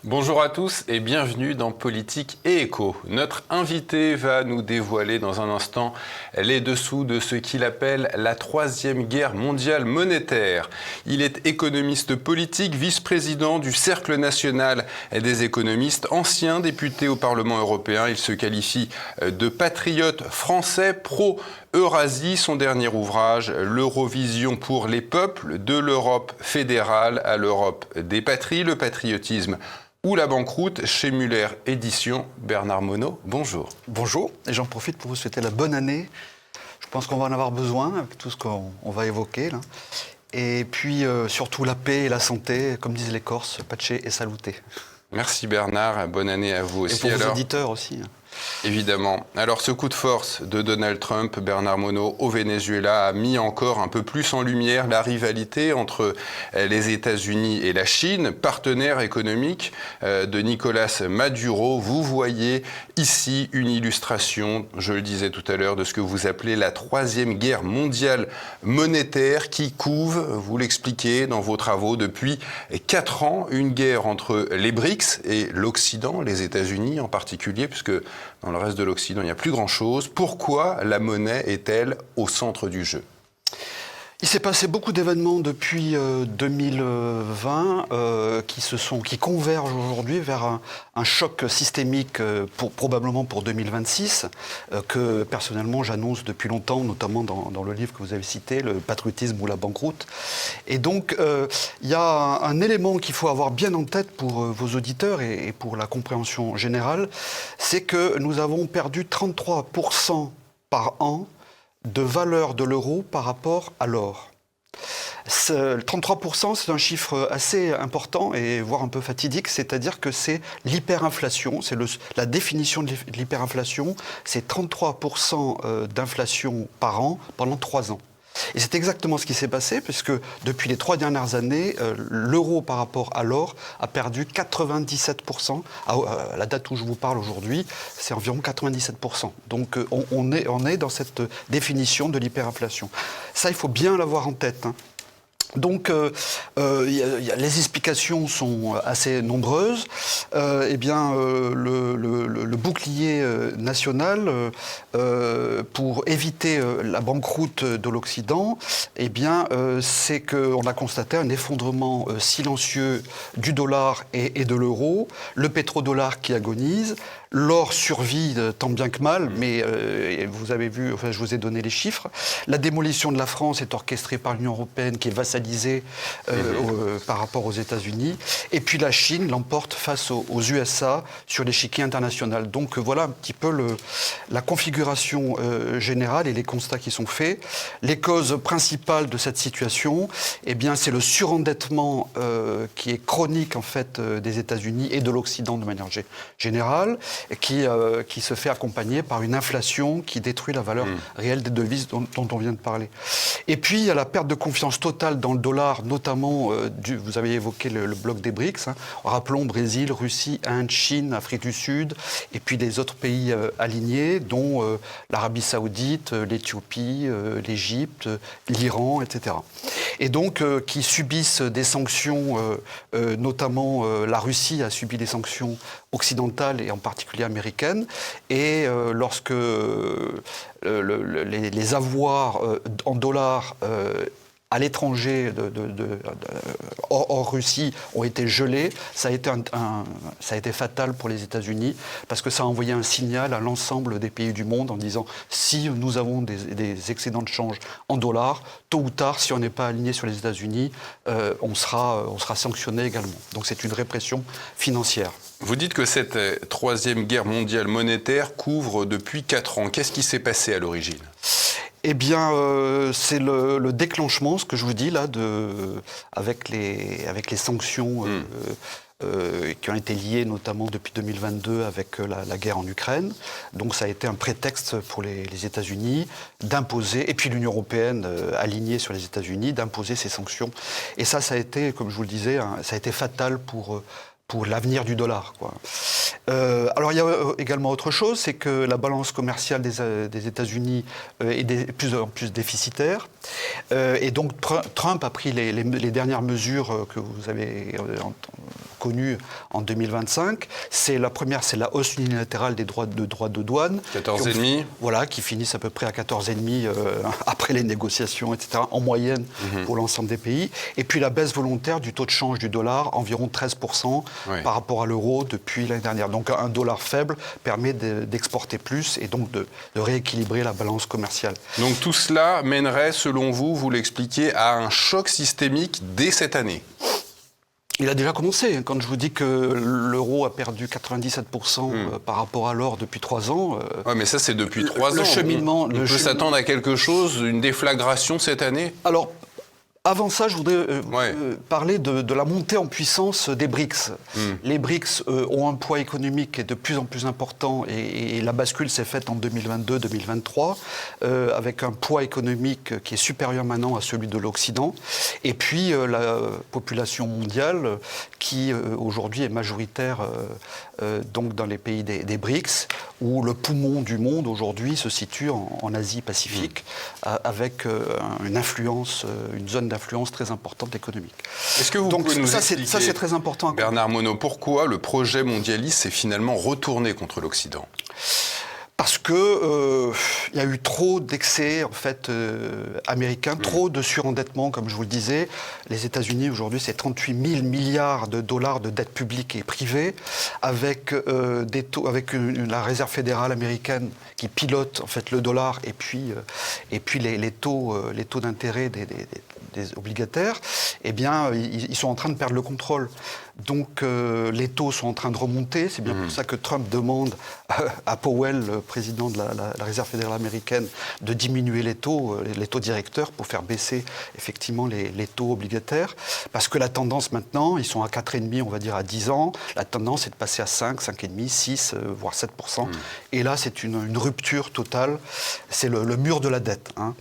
Bonjour à tous et bienvenue dans Politique et Éco. Notre invité va nous dévoiler dans un instant les dessous de ce qu'il appelle la troisième guerre mondiale monétaire. Il est économiste politique, vice-président du Cercle national des économistes, ancien député au Parlement européen. Il se qualifie de patriote français pro-Eurasie. Son dernier ouvrage, L'Eurovision pour les peuples, de l'Europe fédérale à l'Europe des patries, le patriotisme ou la banqueroute, chez Muller Éditions. Bernard Monod, bonjour. Bonjour, et j'en profite pour vous souhaiter la bonne année. Je pense qu'on va en avoir besoin avec tout ce qu'on va évoquer là. Et puis surtout la paix et la santé, comme disent les Corses, pace et salute. Merci Bernard, bonne année à vous aussi. Et pour vos auditeurs aussi. Évidemment. Alors ce coup de force de Donald Trump, Bernard Monod, au Venezuela a mis encore un peu plus en lumière la rivalité entre les États-Unis et la Chine, partenaire économique de Nicolás Maduro. Vous voyez ici une illustration, je le disais tout à l'heure, de ce que vous appelez la troisième guerre mondiale monétaire qui couve, vous l'expliquez dans vos travaux, depuis 4 ans, une guerre entre les BRICS et l'Occident, les États-Unis en particulier, puisque dans le reste de l'Occident, il n'y a plus grand-chose. Pourquoi la monnaie est-elle au centre du jeu ? Il s'est passé beaucoup d'événements depuis 2020 qui convergent aujourd'hui vers un choc systémique probablement pour 2026 que personnellement j'annonce depuis longtemps, notamment dans le livre que vous avez cité, Le patriotisme ou la banqueroute. Et donc il y a un élément qu'il faut avoir bien en tête pour vos auditeurs et pour la compréhension générale, c'est que nous avons perdu 33% par an de valeur de l'euro par rapport à l'or. 33%, c'est un chiffre assez important et voire un peu fatidique, c'est-à-dire que c'est l'hyperinflation, c'est la définition de l'hyperinflation, c'est 33% d'inflation par an pendant 3 ans. Et c'est exactement ce qui s'est passé, puisque depuis les 3 dernières années, l'euro par rapport à l'or a perdu 97%. À la date où je vous parle aujourd'hui, c'est environ 97%. Donc on est dans cette définition de l'hyperinflation. Ça, il faut bien l'avoir en tête, hein. Donc, les explications sont assez nombreuses. Le bouclier national, pour éviter la banqueroute de l'Occident, c'est qu'on a constaté un effondrement silencieux du dollar et de l'euro, le pétrodollar qui agonise. L'or survit tant bien que mal, mais vous avez vu, enfin, je vous ai donné les chiffres. La démolition de la France est orchestrée par l'Union européenne, qui est vassalisée par rapport aux États-Unis. Et puis la Chine l'emporte face aux USA sur l'échiquier international. Donc voilà un petit peu la configuration générale et les constats qui sont faits. Les causes principales de cette situation, c'est le surendettement qui est chronique en fait des États-Unis et de l'Occident de manière générale, qui se fait accompagner par une inflation qui détruit la valeur réelle des devises dont on vient de parler. Et puis, il y a la perte de confiance totale dans le dollar, notamment, vous avez évoqué le bloc des BRICS, hein. Rappelons Brésil, Russie, Inde, Chine, Afrique du Sud, et puis les autres pays alignés, dont l'Arabie Saoudite, l'Éthiopie, l'Égypte, l'Iran, etc. Et donc, qui subissent des sanctions, notamment la Russie a subi des sanctions occidentales et en particulier américaines, et lorsque les avoirs en dollars à l'étranger, hors Russie, ont été gelés, ça a été fatal pour les États-Unis, parce que ça a envoyé un signal à l'ensemble des pays du monde en disant si nous avons des excédents de change en dollars, tôt ou tard, si on n'est pas aligné sur les États-Unis, on sera sanctionné également. Donc c'est une répression financière. Vous dites que cette troisième guerre mondiale monétaire couvre depuis 4 ans. Qu'est-ce qui s'est passé à l'origine ? C'est le déclenchement, ce que je vous dis là, avec les sanctions qui ont été liées notamment depuis 2022 avec la guerre en Ukraine. Donc ça a été un prétexte pour les États-Unis d'imposer, et puis l'Union européenne alignée sur les États-Unis, d'imposer ces sanctions. Et ça a été, comme je vous le disais, ça a été fatal pour l'avenir du dollar, quoi. Alors il y a également autre chose, c'est que la balance commerciale des États-Unis est de plus en plus déficitaire. Et donc Trump a pris les dernières mesures que vous avez connues en 2025. La première, c'est la hausse unilatérale des droits de douane. 14,5. Voilà, qui finissent à peu près à 14,5 après les négociations, etc., en moyenne pour l'ensemble des pays. Et puis la baisse volontaire du taux de change du dollar, environ 13% par rapport à l'euro depuis l'année dernière. Donc un dollar faible permet d'exporter plus et donc de rééquilibrer la balance commerciale. Donc tout cela mènerait, selon vous, vous l'expliquez, à un choc systémique dès cette année. Il a déjà commencé. Quand je vous dis que l'euro a perdu 97% par rapport à l'or depuis 3 ans... Oui, mais ça, c'est depuis 3 ans. Le cheminement... On peut s'attendre à quelque chose, une déflagration cette année ? Alors, avant ça, je voudrais parler de la montée en puissance des BRICS. Les BRICS ont un poids économique qui est de plus en plus important et la bascule s'est faite en 2022-2023 avec un poids économique qui est supérieur maintenant à celui de l'Occident. Et puis la population mondiale qui aujourd'hui est majoritaire donc dans les pays des BRICS, où le poumon du monde aujourd'hui se situe en Asie-Pacifique avec une influence, une zone d'influence très importante économique. Est-ce que vous pouvez nous expliquer, ça c'est très important. Bernard Monod, pourquoi le projet mondialiste s'est finalement retourné contre l'Occident ? Parce que y a eu trop d'excès en fait américains, trop de surendettement, comme je vous le disais. Les États-Unis aujourd'hui, c'est 38 000 milliards de dollars de dette publique et privée, avec des taux, avec la Réserve fédérale américaine qui pilote en fait le dollar et puis les taux d'intérêt des obligataires. Eh bien, ils sont en train de perdre le contrôle. Donc les taux sont en train de remonter. C'est bien pour ça que Trump demande à Powell, le président de la Réserve fédérale américaine, de diminuer les taux directeurs pour faire baisser effectivement les taux obligataires. Parce que la tendance maintenant, ils sont à 4,5, on va dire à 10 ans. La tendance est de passer à 5, 5,5, 6, voire 7%. Et là, c'est une rupture totale. C'est le mur de la dette. Hein.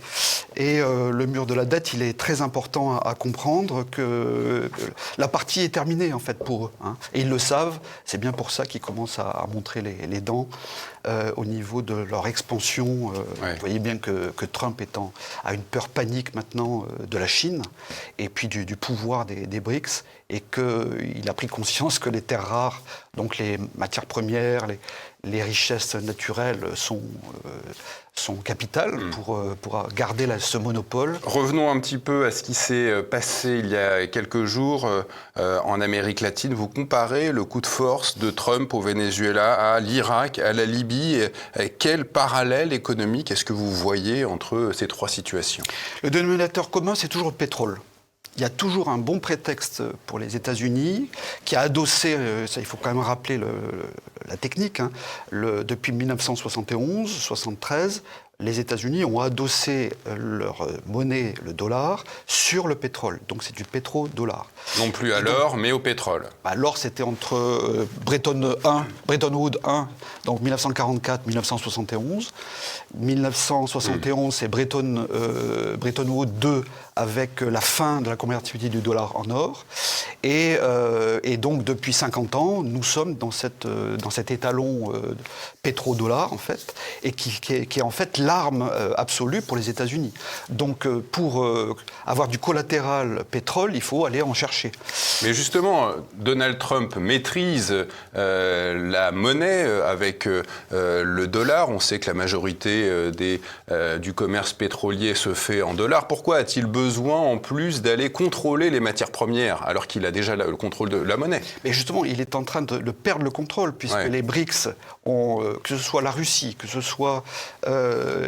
Et le mur de la dette, il est très important à comprendre que la partie est terminée en fait pour eux. Hein. Et ils le savent, c'est bien pour ça qu'ils commencent à montrer les dents au niveau de leur expansion. Vous voyez bien que Trump a une peur panique maintenant de la Chine et puis du pouvoir des BRICS et qu'il a pris conscience que les terres rares, donc les matières premières, les richesses naturelles sont capitales pour garder ce monopole. Revenons un petit peu à ce qui s'est passé il y a quelques jours en Amérique latine. Vous comparez le coup de force de Trump au Venezuela à l'Irak, à la Libye. Quel parallèle économique est-ce que vous voyez entre ces 3 situations ? Le dénominateur commun, c'est toujours le pétrole. Il y a toujours un bon prétexte pour les États-Unis qui a adossé, ça il faut quand même rappeler la technique, hein, depuis 1971-73, les États-Unis ont adossé leur monnaie, le dollar, sur le pétrole. Donc c'est du pétrodollar. Non plus à l'or, mais au pétrole. L'or, c'était entre Bretton Woods 1, donc 1944-1971. 1971, c'est Bretton Woods 2, avec la fin de la convertibilité du dollar en or. Et donc, depuis 50 ans, nous sommes dans cet étalon pétrodollar, en fait, et qui est en fait l'arme absolue pour les États-Unis. Donc, pour avoir du collatéral pétrole, il faut aller en chercher. Mais justement, Donald Trump maîtrise la monnaie avec le dollar. On sait que la majorité du commerce pétrolier se fait en dollars. Pourquoi a-t-il besoin, en plus, d'aller contrôler les matières premières, alors qu'il a déjà le contrôle de la monnaie ? Mais justement, il est en train de perdre le contrôle, puisque les BRICS, que ce soit la Russie, que ce soit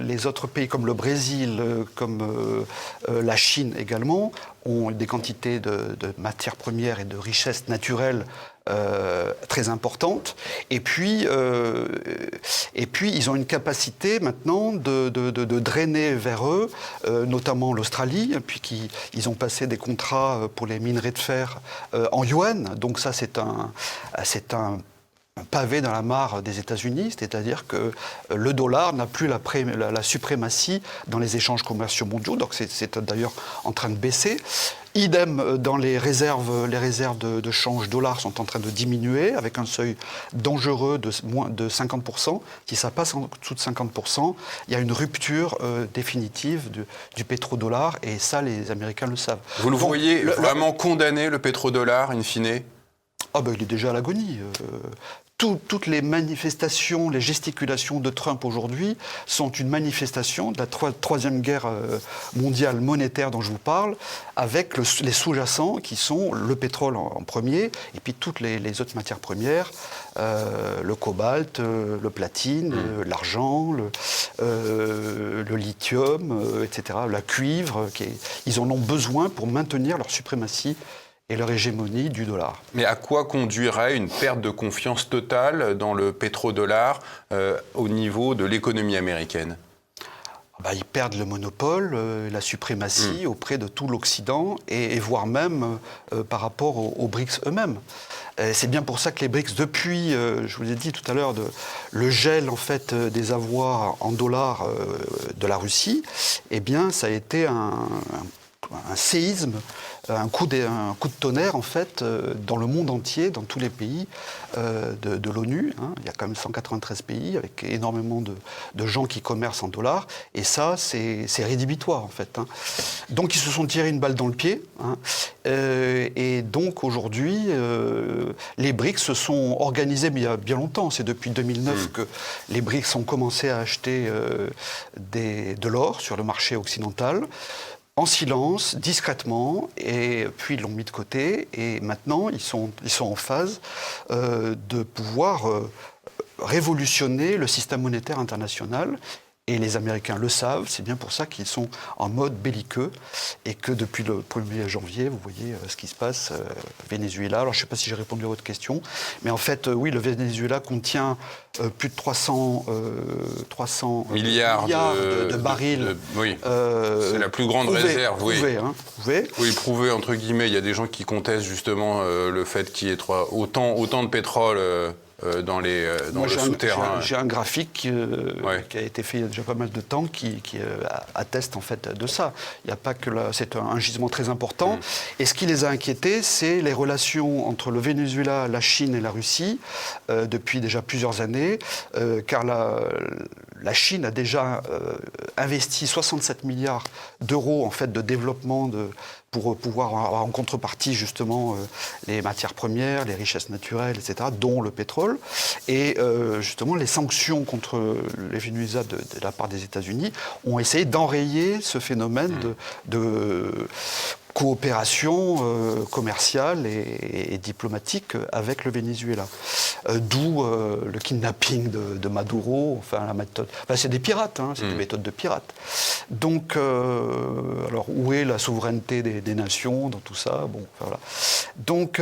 les autres pays comme le Brésil, comme la Chine également, ont des quantités de matières premières et de richesses naturelles très importantes. Et puis, ils ont une capacité maintenant de drainer vers eux, notamment l'Australie, puis ils ont passé des contrats pour les minerais de fer en yuan. Donc ça, c'est un pavé dans la mare des États-Unis, c'est-à-dire que le dollar n'a plus la suprématie dans les échanges commerciaux mondiaux, donc c'est d'ailleurs en train de baisser. Idem dans les réserves de change dollar sont en train de diminuer avec un seuil dangereux de moins de 50%. Si ça passe en dessous de 50%, il y a une rupture définitive du pétrodollar et ça, les Américains le savent. Vous le voyez vraiment condamner le pétrodollar, in fine ? Ah ben il est déjà à l'agonie. Toutes les manifestations, les gesticulations de Trump aujourd'hui sont une manifestation de la troisième guerre mondiale monétaire dont je vous parle, avec les sous-jacents qui sont le pétrole en premier, et puis toutes les autres matières premières, le cobalt, le platine, l'argent, le lithium, etc., la cuivre. Ils en ont besoin pour maintenir leur suprématie et leur hégémonie du dollar. Mais à quoi conduirait une perte de confiance totale dans le pétrodollar au niveau de l'économie américaine ? Ils perdent le monopole, la suprématie auprès de tout l'Occident et voire même par rapport aux BRICS eux-mêmes. C'est bien pour ça que les BRICS, depuis, je vous ai dit tout à l'heure, le gel en fait des avoirs en dollars de la Russie, eh bien ça a été un séisme, un coup de tonnerre en fait dans le monde entier, dans tous les pays de l'ONU. Il y a quand même 193 pays avec énormément de gens qui commercent en dollars, et ça c'est rédhibitoire en fait. Donc ils se sont tirés une balle dans le pied, et donc aujourd'hui les BRICS se sont organisés, mais il y a bien longtemps, c'est depuis 2009 que les BRICS ont commencé à acheter de l'or sur le marché occidental, en silence, discrètement, et puis ils l'ont mis de côté, et maintenant ils sont en phase de pouvoir révolutionner le système monétaire international. Et les Américains le savent, c'est bien pour ça qu'ils sont en mode belliqueux, et que depuis le 1er janvier, vous voyez ce qui se passe, Venezuela. Alors je ne sais pas si j'ai répondu à votre question, mais en fait, oui, le Venezuela contient plus de 300 milliards de barils. Oui, c'est la plus grande réserve. Prouvé. Oui, prouvé, entre guillemets. Il y a des gens qui contestent justement le fait qu'il y ait autant de pétrole dans le souterrain. J'ai un graphique qui a été fait il y a déjà pas mal de temps qui atteste en fait de ça. Il n'y a pas que c'est un gisement très important. Et ce qui les a inquiétés, c'est les relations entre le Venezuela, la Chine et la Russie depuis déjà plusieurs années, car la Chine a déjà investi 67 milliards d'euros en fait de développement pour pouvoir avoir en contrepartie justement les matières premières, les richesses naturelles, etc., dont le pétrole. Et justement, les sanctions contre les Venezuela de la part des États-Unis ont essayé d'enrayer ce phénomène de coopération commerciale et diplomatique avec le Venezuela. D'où le kidnapping de Maduro, enfin la méthode. Enfin, c'est des pirates, c'est des méthodes de pirates. Donc, alors où est la souveraineté des nations dans tout ça ? Bon, voilà. Donc.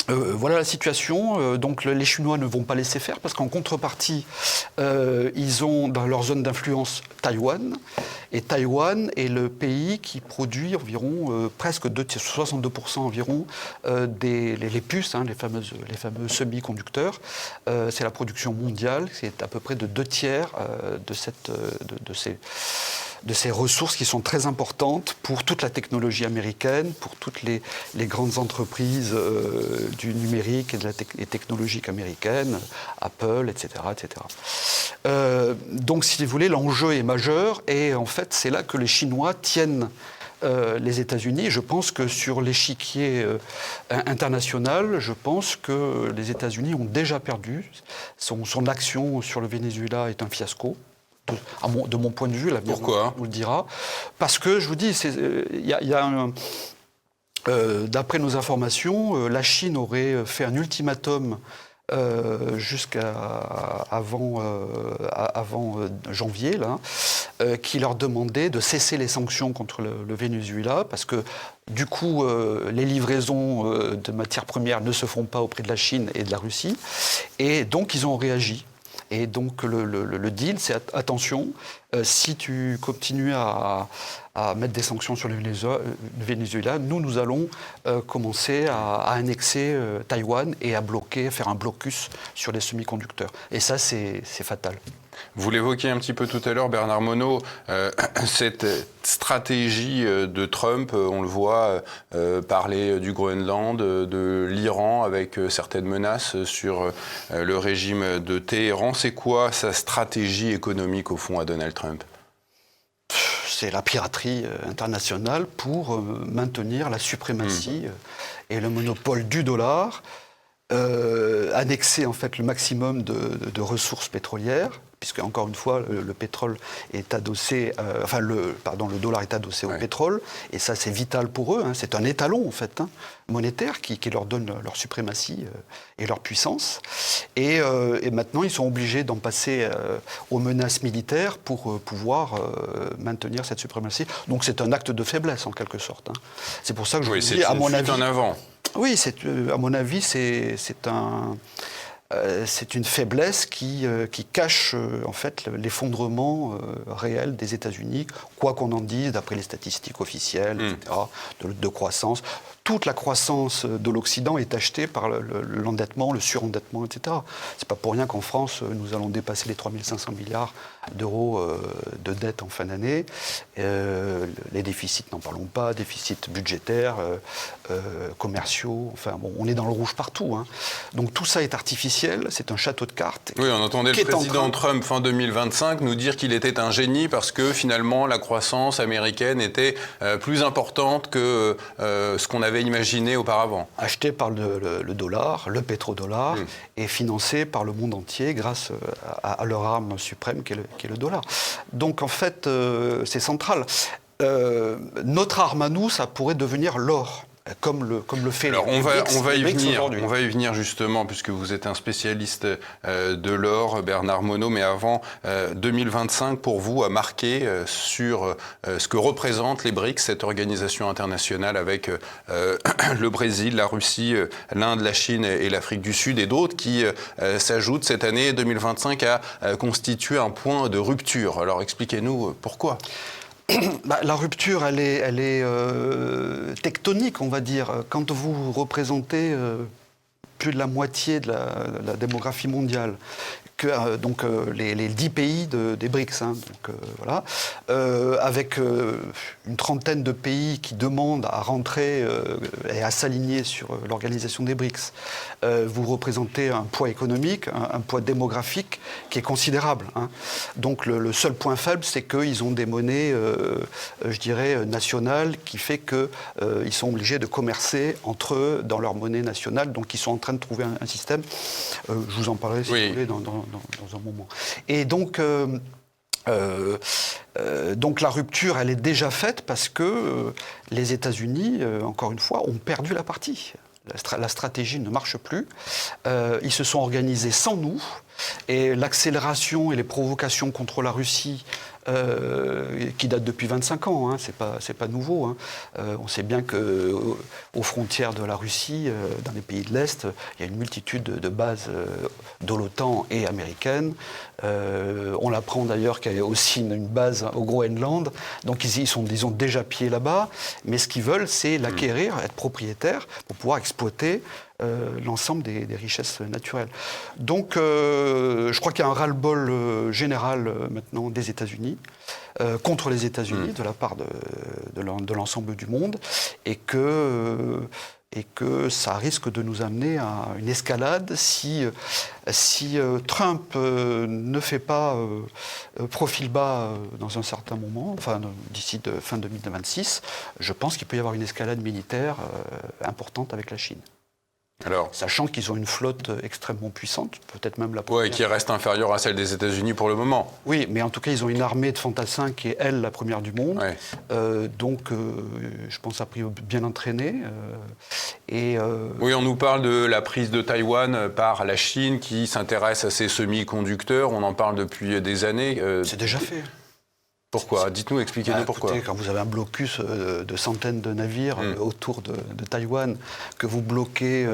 Voilà la situation. Donc les Chinois ne vont pas laisser faire parce qu'en contrepartie, ils ont dans leur zone d'influence Taïwan. Et Taïwan est le pays qui produit environ presque 62% environ les puces, les fameux semi-conducteurs. C'est la production mondiale. C'est à peu près de 2/3 de ces ressources qui sont très importantes pour toute la technologie américaine, pour toutes les grandes entreprises du numérique et et technologiques américaines, Apple, etc. Donc, si vous voulez, l'enjeu est majeur, et en fait, c'est là que les Chinois tiennent les États-Unis. Je pense que sur l'échiquier international, je pense que les États-Unis ont déjà perdu. Son action sur le Venezuela est un fiasco. De mon point de vue, l'avenir vous le dira. Parce que, je vous dis, d'après nos informations, la Chine aurait fait un ultimatum jusqu'à avant janvier, qui leur demandait de cesser les sanctions contre le Venezuela, parce que du coup, les livraisons de matières premières ne se font pas auprès de la Chine et de la Russie, et donc ils ont réagi. Et donc le deal, c'est attention, si tu continues à mettre des sanctions sur le Venezuela, nous allons commencer à annexer Taïwan et à faire un blocus sur les semi-conducteurs. Et ça, c'est fatal. Vous l'évoquiez un petit peu tout à l'heure, Bernard Monod, cette stratégie de Trump, on le voit parler du Groenland, de l'Iran, avec certaines menaces sur le régime de Téhéran. C'est quoi sa stratégie économique, au fond, à Donald Trump ? c'est la piraterie internationale pour maintenir la suprématie et le monopole du dollar, annexer en fait le maximum de ressources pétrolières, puisque encore une fois le pétrole est adossé, le dollar est adossé au pétrole, et ça c'est vital pour eux. C'est un étalon en fait monétaire qui leur donne leur suprématie et leur puissance. Et maintenant ils sont obligés d'en passer aux menaces militaires pour pouvoir maintenir cette suprématie. Donc c'est un acte de faiblesse en quelque sorte. C'est pour ça que je vous dis, à mon avis, en avant. Oui, à mon avis, c'est une faiblesse qui cache en fait l'effondrement réel des États-Unis, quoi qu'on en dise, d'après les statistiques officielles, etc., de croissance. Toute la croissance de l'Occident est achetée par l'endettement, le surendettement, etc. C'est pas pour rien qu'en France, nous allons dépasser les 3 500 milliards d'euros de dette en fin d'année. Les déficits, n'en parlons pas, déficits budgétaires, commerciaux, enfin bon, on est dans le rouge partout. Donc tout ça est artificiel, c'est un château de cartes. Oui, on entendait le président Trump fin 2025 nous dire qu'il était un génie parce que finalement la croissance américaine était plus importante que ce qu'on avait imaginé auparavant. Acheté par le dollar, le pétrodollar, et financé par le monde entier grâce à leur arme suprême qui est le dollar. Donc en fait, c'est central. Notre arme à nous, ça pourrait devenir l'or. Comme le fait. Alors on va y venir justement, puisque vous êtes un spécialiste de l'or, Bernard Monod, mais avant 2025 pour vous a marqué sur ce que représentent les BRICS, cette organisation internationale avec le Brésil, la Russie, l'Inde, la Chine et l'Afrique du Sud et d'autres qui s'ajoutent cette année 2025 à constituer un point de rupture. Alors expliquez-nous pourquoi. La rupture, elle est tectonique, on va dire. Quand vous représentez plus de la moitié de la démographie mondiale, donc les 10 pays des BRICS, voilà, avec une trentaine de pays qui demandent à rentrer et à s'aligner sur l'organisation des BRICS, vous représentez un poids économique, un poids démographique qui est considérable. Donc le seul point faible, c'est qu'ils ont des monnaies, je dirais, nationales, qui fait qu'ils sont obligés de commercer entre eux dans leur monnaie nationale, donc ils sont en train de trouver un système. Je vous en parlerai si vous voulez dans un moment. Et donc la rupture, elle est déjà faite parce que les États-Unis, encore une fois, ont perdu la partie. La stratégie ne marche plus. Ils se sont organisés sans nous. Et l'accélération et les provocations contre la Russie, qui datent depuis 25 ans, c'est pas nouveau. On sait bien qu'aux frontières de la Russie, dans les pays de l'Est, il y a une multitude de bases de l'OTAN et américaines. On apprend d'ailleurs qu'il y a aussi une base au Groenland. Donc ils ont déjà pied là-bas. Mais ce qu'ils veulent, c'est l'acquérir, être propriétaires pour pouvoir exploiter l'ensemble des richesses naturelles. Donc, je crois qu'il y a un ras-le-bol général maintenant des États-Unis, contre les États-Unis, de la part de l'ensemble du monde, et que ça risque de nous amener à une escalade si Trump ne fait pas profil bas dans un certain moment, enfin d'ici fin 2026, je pense qu'il peut y avoir une escalade militaire importante avec la Chine. Alors, sachant qu'ils ont une flotte extrêmement puissante, peut-être même la première. Oui, qui reste inférieure à celle des États-Unis pour le moment. Oui, mais en tout cas, ils ont une armée de fantassins qui est, elle, la première du monde. Ouais. Je pense, a priori, bien entraînée. Oui, on nous parle de la prise de Taïwan par la Chine qui s'intéresse à ces semi-conducteurs. On en parle depuis des années. C'est déjà fait. Pourquoi ? Dites-nous, expliquez-nous pourquoi. Écoutez, quand vous avez un blocus de centaines de navires autour de Taïwan, que vous bloquez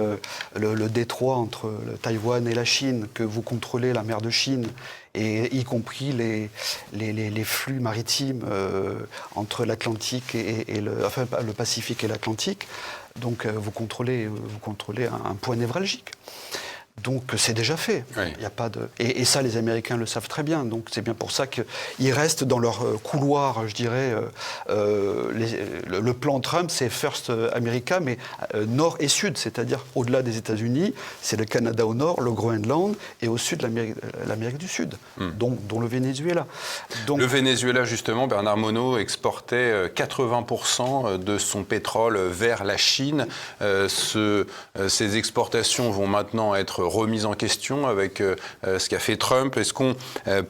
le détroit entre Taïwan et la Chine, que vous contrôlez la mer de Chine, et y compris les flux maritimes entre l'Atlantique et le Pacifique et l'Atlantique, donc vous contrôlez un point névralgique. Donc c'est déjà fait. Oui. Il y a pas de... et ça, les Américains le savent très bien. Donc c'est bien pour ça qu'ils restent dans leur couloir, je dirais. Le plan Trump, c'est First America, mais nord et sud, c'est-à-dire au-delà des États-Unis, c'est le Canada au nord, le Groenland, et au sud, l'Amérique du Sud, dont le Venezuela. Donc, le Venezuela, justement, Bernard Monod exportait 80% de son pétrole vers la Chine. Ces exportations vont maintenant être remises en question avec ce qu'a fait Trump. Est-ce qu'on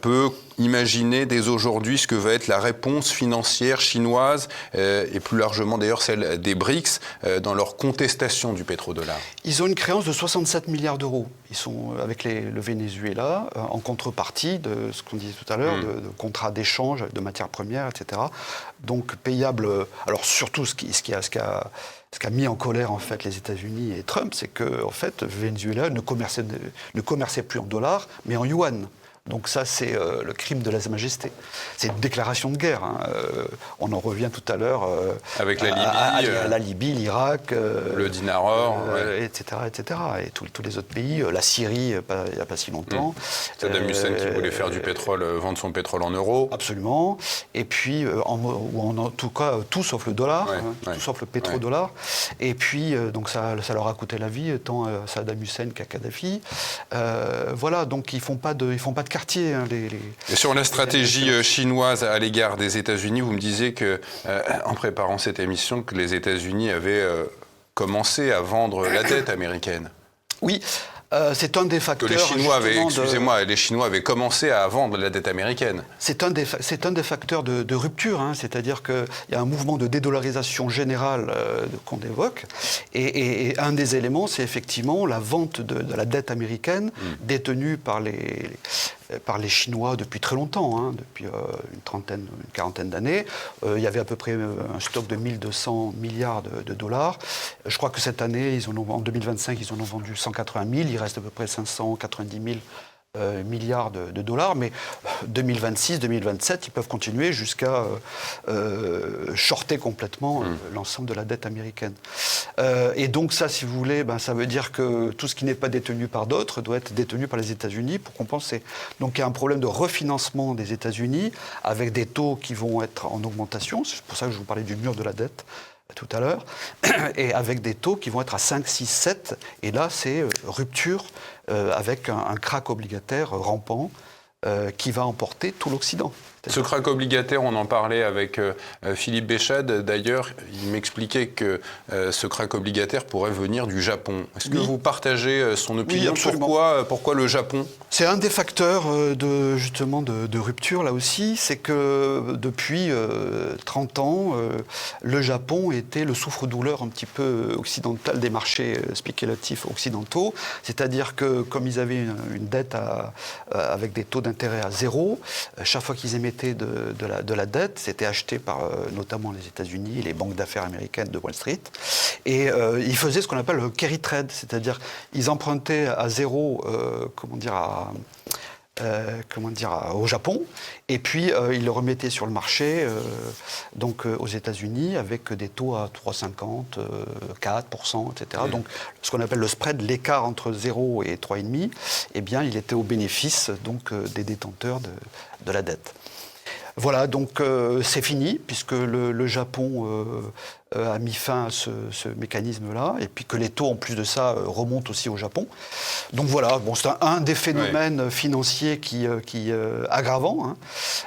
peut imaginer dès aujourd'hui ce que va être la réponse financière chinoise et plus largement d'ailleurs celle des BRICS dans leur contestation du pétrodollar? Ils ont une créance de 67 milliards d'euros. Ils sont avec le Venezuela en contrepartie de ce qu'on disait tout à l'heure, de contrats d'échange de matières premières, etc. Donc payables. Alors surtout ce qui a mis en colère en fait les États-Unis et Trump, c'est que en fait Venezuela ne commerçait plus en dollars, mais en yuan. Donc ça, c'est le crime de lèse-majesté. C'est une déclaration de guerre. On en revient tout à l'heure avec la Libye, à la Libye, l'Irak, le dinar or, etc., etc. Et tous les autres pays, la Syrie, il n'y a pas si longtemps. Saddam Hussein qui voulait faire du pétrole, vendre son pétrole en euros. Absolument. Et puis, en tout cas, tout sauf le dollar, tout sauf le pétrodollar. Et puis, donc ça leur a coûté la vie, tant Saddam Hussein qu'à Kadhafi. Voilà, donc ils font pas de quartier. Et sur la stratégie chinoise à l'égard des États-Unis, vous me disiez que, en préparant cette émission, que les États-Unis avaient commencé à vendre la dette américaine. Oui. C'est un des facteurs. Que les Chinois avaient commencé à vendre la dette américaine. C'est un des facteurs de rupture, c'est-à-dire qu'il y a un mouvement de dédollarisation générale qu'on évoque, et un des éléments, c'est effectivement la vente de la dette américaine détenue par les Chinois depuis très longtemps, depuis une quarantaine d'années. Il y avait à peu près un stock de 1200 milliards de dollars. Je crois que cette année, en 2025, ils en ont vendu 180 000. Il reste à peu près 590 000 milliards de dollars. Mais 2026, 2027, ils peuvent continuer jusqu'à shorter complètement l'ensemble de la dette américaine. Et donc ça, si vous voulez, ça veut dire que tout ce qui n'est pas détenu par d'autres doit être détenu par les États-Unis pour compenser. Donc il y a un problème de refinancement des États-Unis avec des taux qui vont être en augmentation. C'est pour ça que je vous parlais du mur de la dette tout à l'heure, et avec des taux qui vont être à 5, 6, 7. Et là, c'est rupture avec un krach obligataire rampant qui va emporter tout l'Occident. Ce krach obligataire, on en parlait avec Philippe Béchade. D'ailleurs, il m'expliquait que ce krach obligataire pourrait venir du Japon. Est-ce que vous partagez son opinion? Pourquoi le Japon? C'est un des facteurs de rupture, là aussi. C'est que depuis 30 ans, le Japon était le souffre-douleur un petit peu occidental des marchés spéculatifs occidentaux. C'est-à-dire que comme ils avaient une dette avec des taux d'intérêt à zéro, chaque fois qu'ils émettaient de la dette, c'était acheté par notamment les États-Unis et les banques d'affaires américaines de Wall Street. Et ils faisaient ce qu'on appelle le carry trade, c'est-à-dire ils empruntaient à zéro, au Japon, et puis ils le remettaient sur le marché, aux États-Unis, avec des taux à 3,50, 4%, etc. Donc ce qu'on appelle le spread, l'écart entre 0 et 3,5, eh bien il était au bénéfice des détenteurs de la dette. Voilà, donc c'est fini, puisque le Japon a mis fin à ce mécanisme-là, et puis que les taux, en plus de ça, remontent aussi au Japon. Donc voilà, c'est un des phénomènes financiers qui aggravant,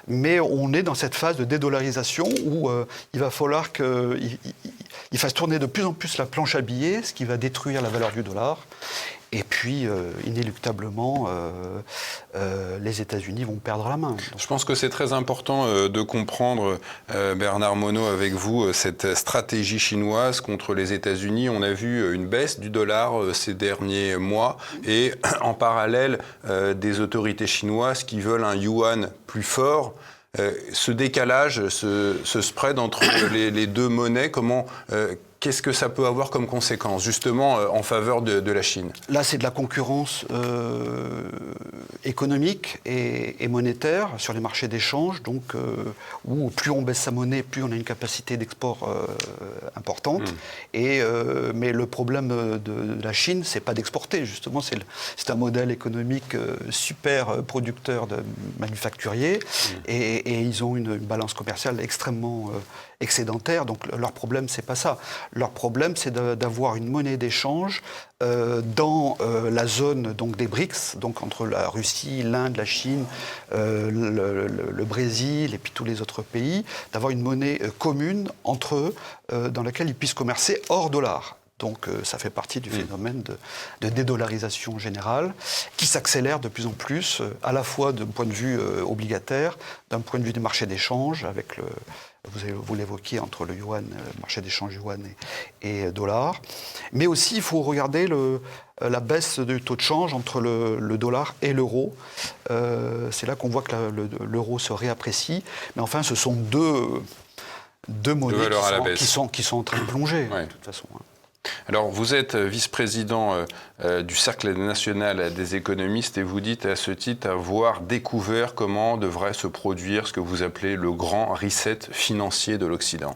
mais on est dans cette phase de dédollarisation où il va falloir qu'il fasse tourner de plus en plus la planche à billets, ce qui va détruire la valeur du dollar. Et puis, inéluctablement, les États-Unis vont perdre la main. Donc. Je pense que c'est très important de comprendre, Bernard Monod, avec vous, cette stratégie chinoise contre les États-Unis. On a vu une baisse du dollar ces derniers mois et en parallèle, des autorités chinoises qui veulent un yuan plus fort. Ce décalage, ce spread entre les deux monnaies, qu'est-ce que ça peut avoir comme conséquence, justement, en faveur de la Chine? Là, c'est de la concurrence économique et monétaire sur les marchés d'échange, donc où plus on baisse sa monnaie, plus on a une capacité d'export importante. Mais le problème de la Chine, c'est pas d'exporter, justement, c'est un modèle économique super producteur de manufacturiers, et ils ont une balance commerciale extrêmement excédentaire. Donc leur problème, c'est pas ça. Leur problème, c'est d'avoir une monnaie d'échange dans la zone donc des BRICS, donc entre la Russie, l'Inde, la Chine, le Brésil et puis tous les autres pays, d'avoir une monnaie commune entre eux dans laquelle ils puissent commercer hors dollar. Donc ça fait partie du phénomène de dédollarisation générale qui s'accélère de plus en plus, à la fois d'un point de vue obligataire, d'un point de vue des marchés d'échange, avec vous l'évoquiez, entre le yuan, le marché d'échange yuan et dollar. Mais aussi, il faut regarder la baisse du taux de change entre le dollar et l'euro. C'est là qu'on voit que l'euro se réapprécie. Mais enfin, ce sont deux monnaies qui sont en train de plonger, de toute façon. Alors, vous êtes vice-président du Cercle national des économistes et vous dites à ce titre avoir découvert comment devrait se produire ce que vous appelez le grand reset financier de l'Occident.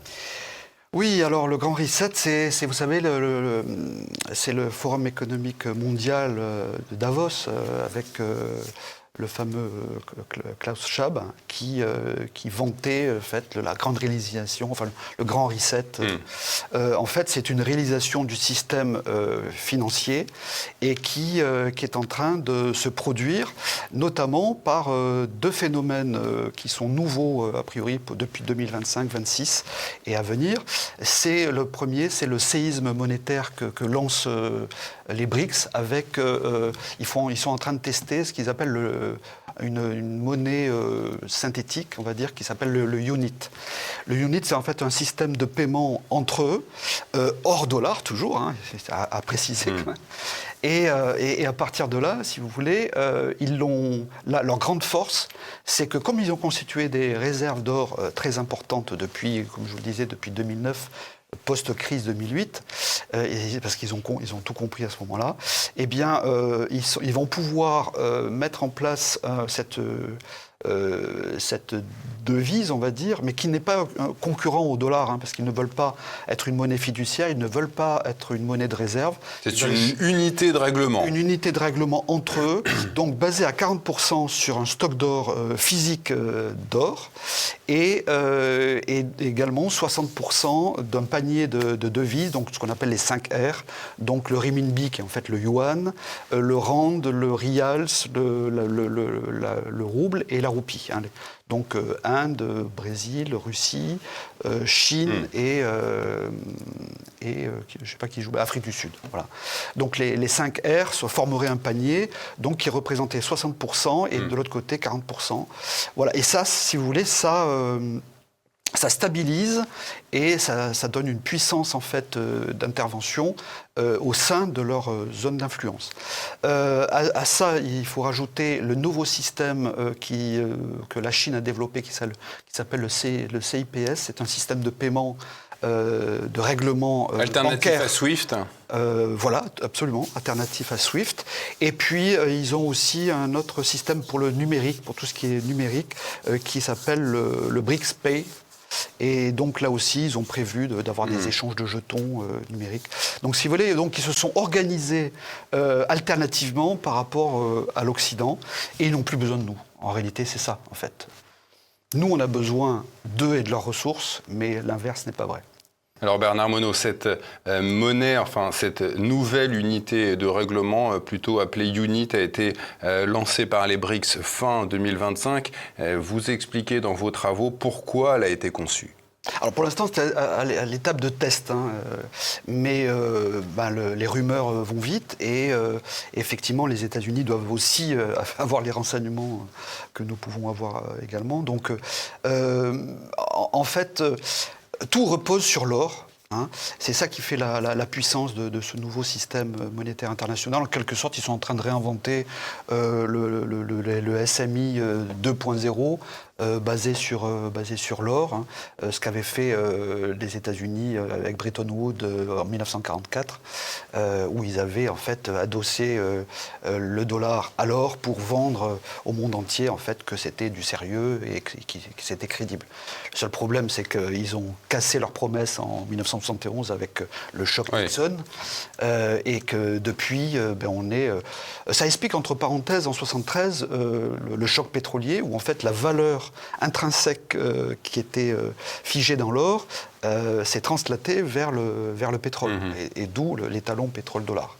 Oui, alors le grand reset, c'est vous savez, c'est le Forum économique mondial de Davos avec le fameux Klaus Schwab qui vantait la grande réalisation, enfin le grand reset. En fait, c'est une réalisation du système financier et qui est en train de se produire, notamment par deux phénomènes qui sont nouveaux a priori depuis 2025-26 et à venir. Le premier, c'est le séisme monétaire que lancent les BRICS avec, ils sont en train de tester ce qu'ils appellent une monnaie synthétique, on va dire, qui s'appelle le unit. Le unit, c'est en fait un système de paiement entre eux, hors dollar toujours, hein, c'est à préciser quand même. Et à partir de là, si vous voulez, leur grande force, c'est que comme ils ont constitué des réserves d'or très importantes depuis, comme je vous le disais, depuis 2009, post-crise 2008, parce qu'ils ont tout compris à ce moment-là, eh bien, ils vont pouvoir mettre en place cette devise, on va dire, mais qui n'est pas un concurrent au dollar, hein, parce qu'ils ne veulent pas être une monnaie fiduciaire, ils ne veulent pas être une monnaie de réserve. C'est une unité de règlement. Une unité de règlement entre eux, donc basée à 40% sur un stock d'or physique d'or, et également 60% d'un panier de devises, donc ce qu'on appelle les 5 R, donc le renminbi qui est en fait le yuan, le rand, le rials, le rouble et la roupie. Hein. Donc Inde, Brésil, Russie, Chine et je ne sais pas qui joue, Afrique du Sud. Voilà. Donc les 5 R formeraient un panier donc, qui représentait 60% et de l'autre côté 40%. Voilà. Et ça, si vous voulez, ça stabilise et ça donne une puissance en fait d'intervention au sein de leur zone d'influence. À ça, il faut rajouter le nouveau système que la Chine a développé qui s'appelle le CIPS. C'est un système de paiement de règlement alternatif bancaire. À SWIFT. Voilà, absolument, alternatif à SWIFT. Et puis, ils ont aussi un autre système pour le numérique, pour tout ce qui est numérique, qui s'appelle le BRICS Pay. Et donc là aussi, ils ont prévu d'avoir des échanges de jetons numériques. Donc si vous voulez, donc, ils se sont organisés alternativement par rapport à l'Occident et ils n'ont plus besoin de nous. En réalité, c'est ça, en fait. Nous, on a besoin d'eux et de leurs ressources, mais l'inverse n'est pas vrai. Alors Bernard Monod, cette monnaie, enfin cette nouvelle unité de règlement, plutôt appelée UNIT, a été lancée par les BRICS fin 2025. Vous expliquez dans vos travaux pourquoi elle a été conçue. Alors pour l'instant, c'est à l'étape de test, hein, mais les rumeurs vont vite et effectivement, les États-Unis doivent aussi avoir les renseignements que nous pouvons avoir également. Donc, en fait, tout repose sur l'or. Hein. C'est ça qui fait la puissance de ce nouveau système monétaire international. En quelque sorte, ils sont en train de réinventer le SMI 2.0 basé sur l'or, hein, ce qu'avaient fait les États-Unis avec Bretton Woods en 1944, où ils avaient en fait adossé le dollar à l'or pour vendre au monde entier en fait que c'était du sérieux et que c'était crédible. Le seul problème, c'est qu'ils ont cassé leurs promesses en 1971 avec le choc Nixon, et que depuis, on est... ça explique, entre parenthèses, en 1973, le choc pétrolier, où en fait la valeur intrinsèque qui était figée dans l'or s'est translatée vers le pétrole, et d'où l'étalon pétrole-dollar.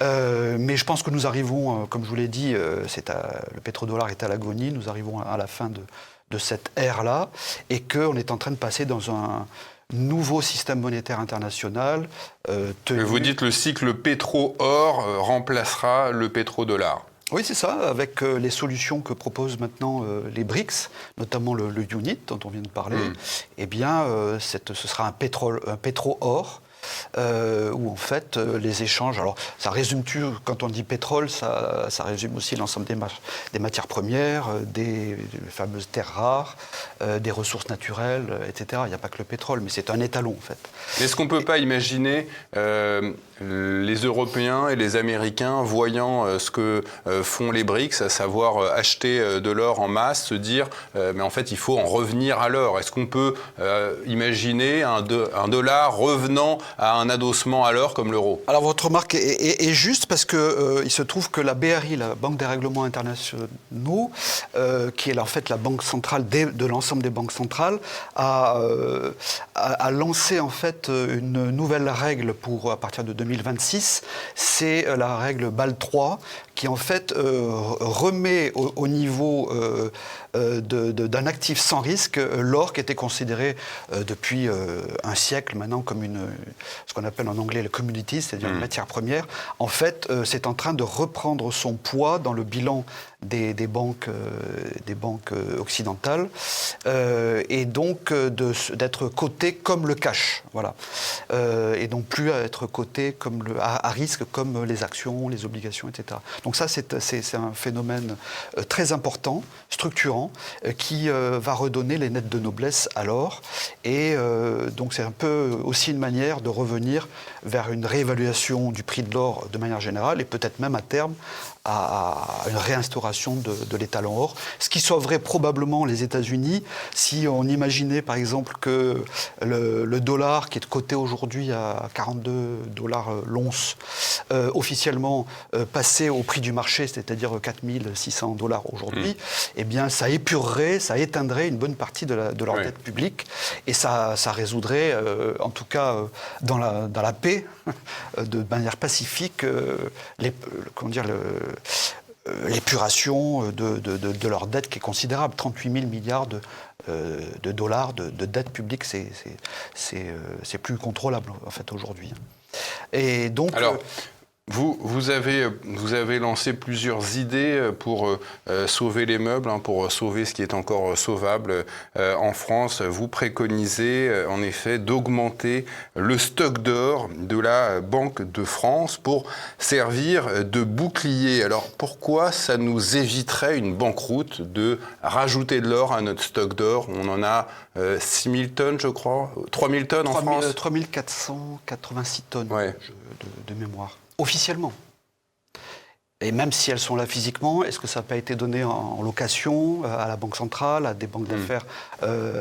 Mais je pense que nous arrivons, comme je vous l'ai dit, le pétrodollar est à l'agonie, nous arrivons à la fin de cette ère-là, et qu'on est en train de passer dans un nouveau système monétaire international. Vous dites le cycle pétro-or remplacera le pétrodollar. Oui, c'est ça, avec les solutions que proposent maintenant les BRICS, notamment le UNIT dont on vient de parler. Eh bien, ce sera un pétro-or. Où en fait les échanges, alors ça résume tout, quand on dit pétrole, ça résume aussi l'ensemble des matières premières, des fameuses terres rares, des ressources naturelles, etc. Il n'y a pas que le pétrole, mais c'est un étalon en fait. Est-ce qu'on ne peut pas imaginer les Européens et les Américains voyant ce que font les BRICS, à savoir acheter de l'or en masse, se dire mais en fait il faut en revenir à l'or. Est-ce qu'on peut imaginer un dollar revenant à un adossement à l'or comme l'euro? Alors votre remarque est juste, parce que il se trouve que la BRI, la Banque des règlements internationaux, qui est en fait la banque centrale de l'ensemble des banques centrales, a lancé en fait une nouvelle règle à partir de 2026. C'est la règle BAL 3, qui en fait remet au niveau d'un actif sans risque l'or, qui était considéré depuis un siècle maintenant comme ce qu'on appelle en anglais le commodity, c'est-à-dire une matière première. En fait, c'est en train de reprendre son poids dans le bilan des banques occidentales, et donc d'être coté comme le cash, voilà, et donc plus à être coté à risque comme les actions, les obligations, etc. Donc ça, c'est un phénomène très important, structurant, qui va redonner les nettes de noblesse à l'or, et donc c'est un peu aussi une manière de revenir vers une réévaluation du prix de l'or de manière générale, et peut-être même à terme à une réinstauration de l'étalon or, ce qui sauverait probablement les États-Unis si on imaginait par exemple que le dollar, qui est coté aujourd'hui à 42 $ l'once, officiellement passait au prix du marché, c'est-à-dire 4 600 $ aujourd'hui, eh bien ça épurerait, ça éteindrait une bonne partie de leur dette publique, et ça résoudrait, en tout cas dans la paix, de manière pacifique, l'épuration de leur dette, qui est considérable. 38 000 milliards de dollars de dette publique, c'est plus contrôlable en fait aujourd'hui. Et donc... Alors, vous avez lancé plusieurs idées pour sauver les meubles, pour sauver ce qui est encore sauvable en France. Vous préconisez en effet d'augmenter le stock d'or de la Banque de France pour servir de bouclier. Alors pourquoi ça nous éviterait une banqueroute de rajouter de l'or à notre stock d'or? On en a 6 000 tonnes, je crois, 3 000 tonnes en France. 3 486 tonnes de mémoire. Officiellement. Et même si elles sont là physiquement, est-ce que ça n'a pas été donné en location à la Banque centrale, à des banques d'affaires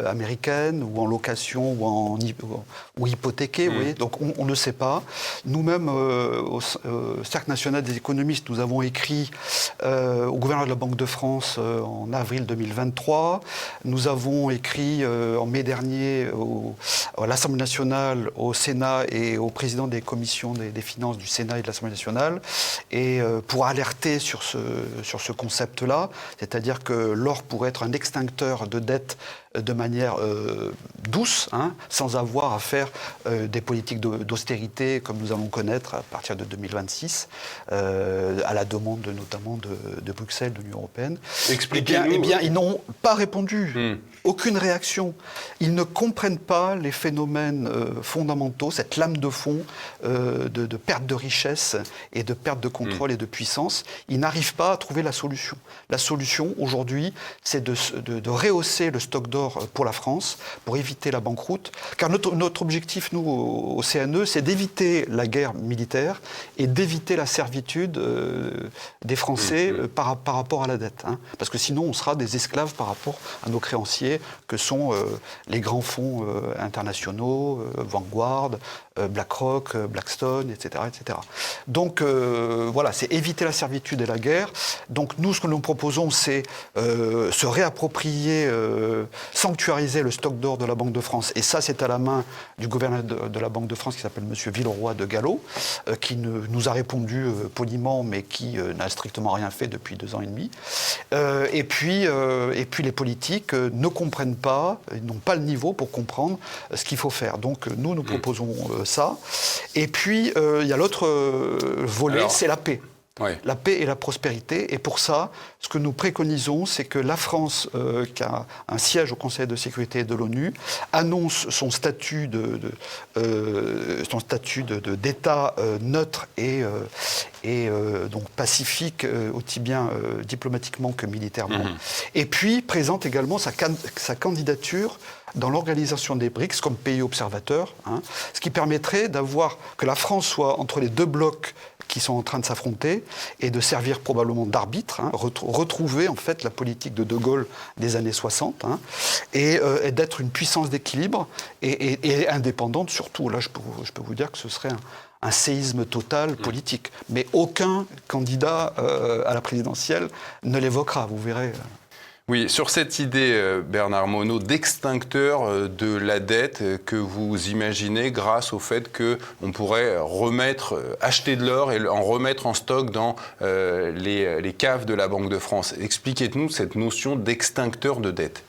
américaines, ou en location, ou hypothéquées, vous voyez? Donc on ne sait pas. Nous-mêmes, au Cercle national des économistes, nous avons écrit au gouverneur de la Banque de France en avril 2023. Nous avons écrit en mai dernier à l'Assemblée nationale, au Sénat et au président des commissions des finances du Sénat et de l'Assemblée nationale, et pour alerter sur ce concept-là, c'est-à-dire que l'or pourrait être un extincteur de dette de manière douce, sans avoir à faire des politiques d'austérité comme nous allons connaître à partir de 2026, à la demande notamment de Bruxelles, de l'Union européenne. Expliquez-nous. Eh bien, ils n'ont pas répondu. Aucune réaction. Ils ne comprennent pas les phénomènes fondamentaux, cette lame de fond de perte de richesse et de perte de contrôle et de puissance. Ils n'arrivent pas à trouver la solution. La solution, aujourd'hui, c'est de rehausser le stock d'or pour la France, pour éviter la banqueroute. Car notre objectif, nous, au CNE, c'est d'éviter la guerre militaire et d'éviter la servitude des Français par rapport à la dette. Parce que sinon, on sera des esclaves par rapport à nos créanciers, que sont les grands fonds internationaux, Vanguard, BlackRock, Blackstone, etc. etc. Donc voilà, c'est éviter la servitude et la guerre. Donc nous, ce que nous proposons, c'est se réapproprier, sanctuariser le stock d'or de la Banque de France. Et ça, c'est à la main du gouverneur de la Banque de France, qui s'appelle M. Villeroy de Galhau, qui nous a répondu poliment, mais qui n'a strictement rien fait depuis 2 ans et demi. Et puis les politiques ne comprennent pas, ils n'ont pas le niveau pour comprendre ce qu'il faut faire. Donc nous proposons ça. Et puis il y a l'autre volet, c'est la paix. Ouais. La paix et la prospérité. Et pour ça, ce que nous préconisons, c'est que la France, qui a un siège au Conseil de sécurité de l'ONU, annonce son statut d'État neutre et donc pacifique, aussi bien diplomatiquement que militairement. Et puis présente également sa candidature dans l'organisation des BRICS comme pays observateur, ce qui permettrait que la France soit entre les 2 blocs qui sont en train de s'affronter et de servir probablement d'arbitre, retrouver en fait la politique de Gaulle des années 60 et d'être une puissance d'équilibre et indépendante surtout. Là, je peux vous dire que ce serait un séisme total politique. Mais aucun candidat à la présidentielle ne l'évoquera, vous verrez. Oui, sur cette idée, Bernard Monod, d'extincteur de la dette que vous imaginez grâce au fait qu'on pourrait acheter de l'or et en remettre en stock dans les caves de la Banque de France. Expliquez-nous cette notion d'extincteur de dette.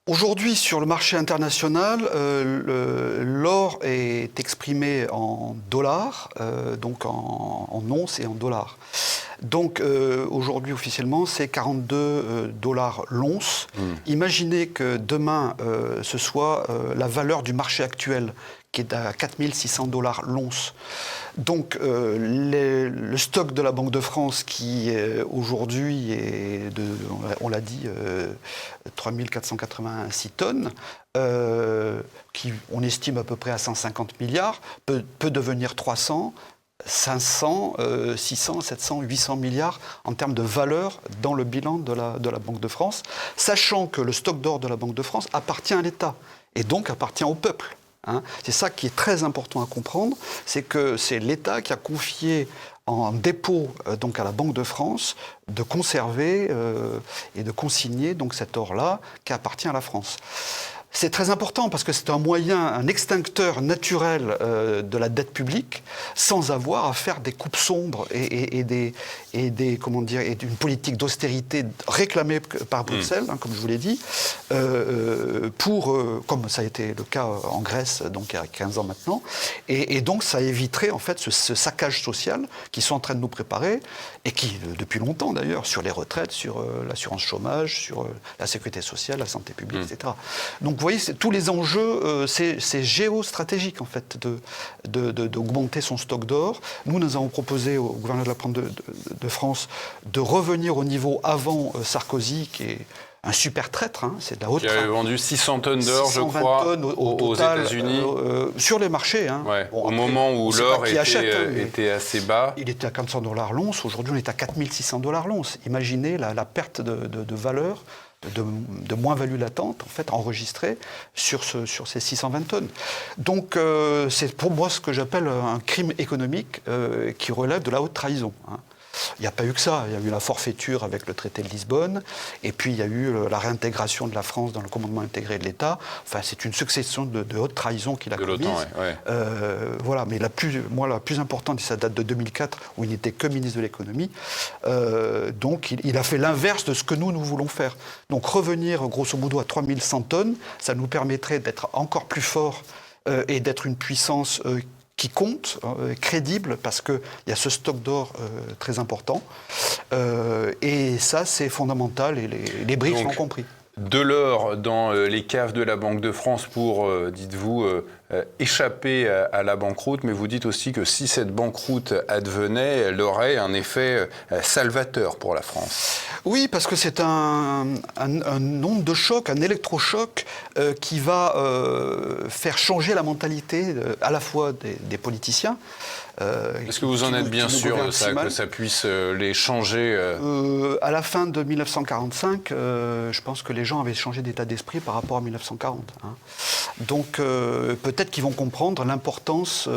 Aujourd'hui, sur le marché international, l'or est exprimé en dollars, donc en onces et en dollars. Donc aujourd'hui, officiellement, c'est 42 $ l'once. Imaginez que demain, ce soit la valeur du marché actuel, qui est à 4 600 $ l'once. Donc le stock de la Banque de France, qui aujourd'hui est on l'a dit, 3 486 tonnes, qui on estime à peu près à 150 milliards, peut devenir 300, 500, 600, 700, 800 milliards en termes de valeur dans le bilan de la Banque de France, sachant que le stock d'or de la Banque de France appartient à l'État et donc appartient au peuple. C'est ça qui est très important à comprendre, c'est que c'est l'État qui a confié en dépôt donc à la Banque de France de conserver et de consigner donc cet or-là qui appartient à la France. C'est très important parce que c'est un moyen, un extincteur naturel de la dette publique, sans avoir à faire des coupes sombres et d'une politique d'austérité réclamée par Bruxelles, comme je vous l'ai dit, comme ça a été le cas en Grèce, donc il y a 15 ans maintenant, et donc ça éviterait en fait ce saccage social qu'ils sont en train de nous préparer et qui, depuis longtemps d'ailleurs, sur les retraites, sur l'assurance chômage, sur la sécurité sociale, la santé publique, etc. Donc vous voyez, tous les enjeux, c'est géostratégique en fait d'augmenter son stock d'or. Nous avons proposé au gouverneur de la Banque de France de revenir au niveau avant Sarkozy, qui est un super traître, c'est de la haute. Qui avait vendu 600 tonnes d'or, je crois, tonnes aux total, États-Unis. Sur les marchés. Au moment où l'or était assez bas. Il était à 400 $ l'once. Aujourd'hui, on est à 4 600 $ l'once. Imaginez la perte de valeur, de moins-value latente, en fait, enregistrée sur ces 620 tonnes. Donc, c'est pour moi ce que j'appelle un crime économique qui relève de la haute trahison. Il n'y a pas eu que ça. Il y a eu la forfaiture avec le traité de Lisbonne, et puis il y a eu la réintégration de la France dans le commandement intégré de l'État. Enfin, c'est une succession de hautes trahisons qu'il a commises. Voilà, mais la plus importante, ça date de 2004, où il n'était que ministre de l'économie. Donc, il a fait l'inverse de ce que nous voulons faire. Donc, revenir, grosso modo, à 3100 tonnes, ça nous permettrait d'être encore plus fort et d'être une puissance qui compte, crédible, parce qu'il y a ce stock d'or très important. Et ça, c'est fondamental, et les BRICS l'ont compris. De l'or dans les caves de la Banque de France pour, dites-vous, échapper à la banqueroute, mais vous dites aussi que si cette banqueroute advenait, elle aurait un effet salvateur pour la France. Oui, parce que c'est un onde de choc, un électrochoc qui va faire changer la mentalité à la fois des politiciens. Est-ce que vous en êtes bien sûr de ça, que ça puisse les changer À la fin de 1945, je pense que les gens avaient changé d'état d'esprit par rapport à 1940. Hein. Donc peut-être qu'ils vont comprendre l'importance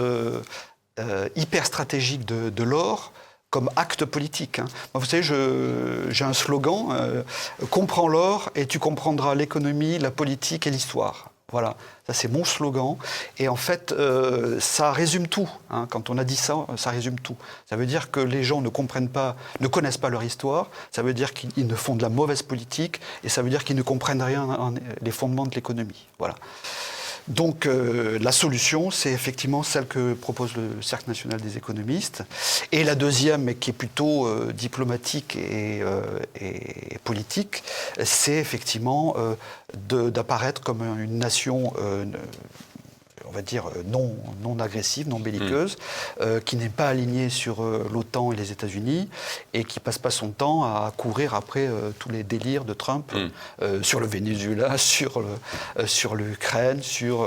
hyper stratégique de l'or comme acte politique. Hein. Moi, vous savez, j'ai un slogan, comprends l'or et tu comprendras l'économie, la politique et l'histoire. Voilà, ça c'est mon slogan. Et en fait, ça résume tout. Hein. Quand on a dit ça, ça résume tout. Ça veut dire que les gens ne connaissent pas leur histoire. Ça veut dire qu'ils ne font de la mauvaise politique. Et ça veut dire qu'ils ne comprennent rien les fondements de l'économie. Voilà. Donc la solution, c'est effectivement celle que propose le Cercle national des économistes. Et la deuxième, mais qui est plutôt diplomatique et politique, c'est effectivement d'apparaître comme une nation on va dire, non agressive, non belliqueuse, qui n'est pas alignée sur l'OTAN et les États-Unis, et qui passe pas son temps à courir après tous les délires de Trump sur le Venezuela, sur l'Ukraine, sur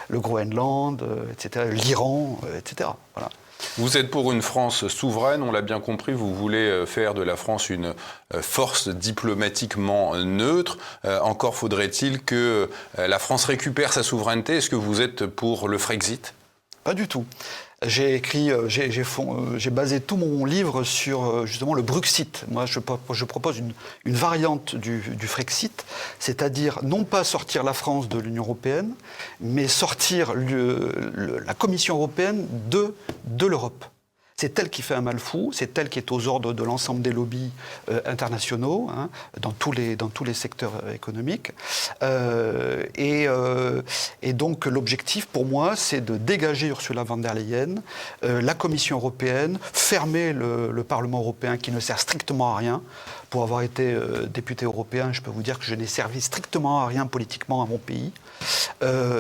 le Groenland, etc., l'Iran, etc. Voilà. Vous êtes pour une France souveraine, on l'a bien compris, vous voulez faire de la France une force diplomatiquement neutre. Encore faudrait-il que la France récupère sa souveraineté. Est-ce que vous êtes pour le Frexit ? Pas du tout. J'ai basé tout mon livre sur justement le Bruxit. Moi, je propose une variante du Frexit, c'est-à-dire non pas sortir la France de l'Union européenne, mais sortir la Commission européenne de l'Europe. C'est elle qui fait un mal fou, c'est elle qui est aux ordres de l'ensemble des lobbies internationaux, hein, dans tous les secteurs économiques. Et donc l'objectif pour moi, c'est de dégager Ursula von der Leyen, la Commission européenne, fermer le Parlement européen qui ne sert strictement à rien. Pour avoir été député européen, je peux vous dire que je n'ai servi strictement à rien politiquement à mon pays.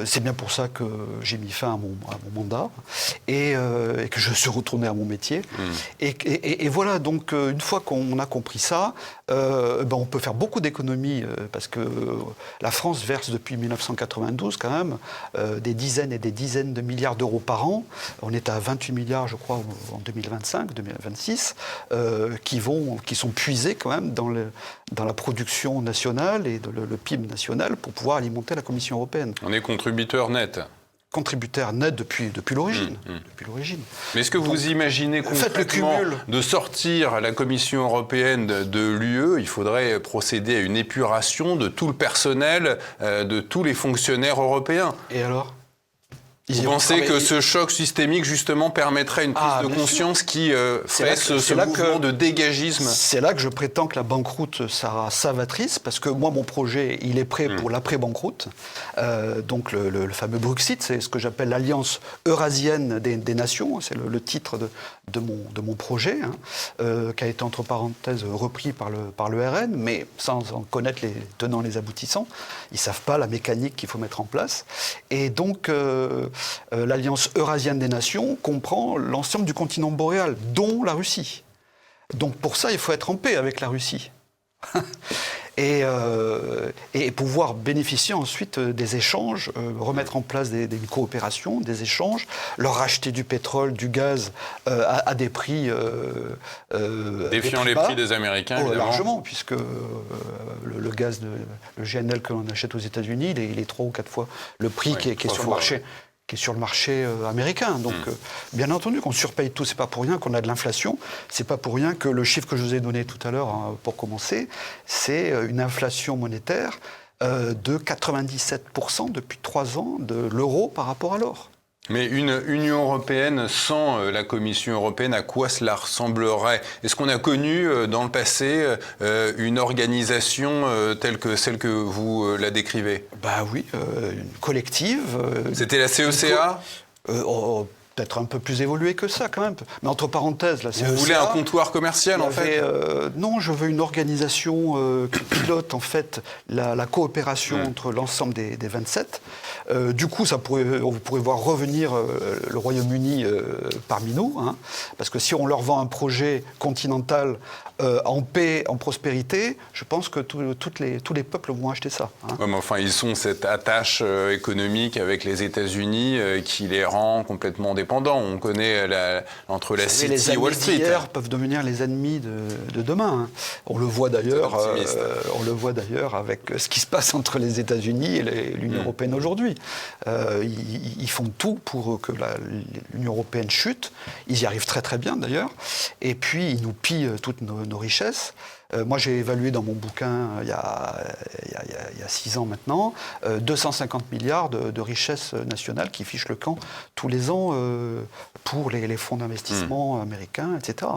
C'est bien pour ça que j'ai mis fin à mon mandat et que je suis retourné à mon métier. Et voilà, donc une fois qu'on a compris ça, on peut faire beaucoup d'économies parce que la France verse depuis 1992 quand même des dizaines et des dizaines de milliards d'euros par an. On est à 28 milliards, je crois, en 2025, 2026, qui sont puisés quand même dans la production nationale et le PIB national pour pouvoir alimenter la Commission européenne. On est contributeur net. Contributeur net depuis l'origine. Depuis l'origine. Mais est-ce que vous imaginez concrètement de sortir la Commission européenne de l'UE ? Il faudrait procéder à une épuration de tout le personnel, de tous les fonctionnaires européens. Et alors ? Vous pensez que ce choc systémique, justement, permettrait une prise de conscience qui ferait ce mouvement de dégagisme ? C'est là que je prétends que la banqueroute sera salvatrice, parce que moi, mon projet, il est prêt pour l'après-banqueroute. Donc le fameux Bruxit, c'est ce que j'appelle l'Alliance eurasienne des nations, c'est le titre de mon projet, hein, qui a été, entre parenthèses, repris par le RN, mais sans en connaître les tenants, les aboutissants. Ils ne savent pas la mécanique qu'il faut mettre en place. Et donc... l'Alliance eurasienne des nations comprend l'ensemble du continent boréal, dont la Russie. Donc pour ça, il faut être en paix avec la Russie. et pouvoir bénéficier ensuite des échanges, remettre en place des coopérations, des échanges, leur racheter du pétrole, du gaz à des prix... défiant les prix des Américains, évidemment. Largement, puisque le gaz, le GNL que l'on achète aux États-Unis, il est 3 ou 4 fois le prix qui est sur le marché. qui est sur le marché américain. Donc, bien entendu qu'on surpaye tout. C'est pas pour rien qu'on a de l'inflation. C'est pas pour rien que le chiffre que je vous ai donné tout à l'heure, hein, pour commencer, c'est une inflation monétaire de 97% depuis 3 ans de l'euro par rapport à l'or. Mais une Union européenne sans la Commission européenne, à quoi cela ressemblerait? Est-ce qu'on a connu dans le passé une organisation telle que celle que vous la décrivez? Bah oui, une collective. C'était la CECA? Peut-être un peu plus évolué que ça quand même. Mais entre parenthèses, la CECA... Vous voulez un comptoir commercial en fait? Non, je veux une organisation qui pilote en fait la coopération entre l'ensemble des 27. Du coup, vous pourrez voir revenir le Royaume-Uni parmi nous, hein, parce que si on leur vend un projet continental en paix, en prospérité, je pense que tous les peuples vont acheter ça. Hein. Ouais, mais enfin, ils ont cette attache économique avec les États-Unis qui les rend complètement dépendants. On connaît entre la City et Wall Street. Les ennemis d'hier peuvent devenir les ennemis de demain. Hein. On le voit d'ailleurs avec ce qui se passe entre les États-Unis et l'Union européenne aujourd'hui. Ils font tout pour que l'Union européenne chute. Ils y arrivent très très bien d'ailleurs. Et puis ils nous pillent toutes nos richesses. Moi, j'ai évalué dans mon bouquin, il y a 6 ans maintenant, 250 milliards de richesses nationales qui fichent le camp tous les ans pour les fonds d'investissement américains, etc.,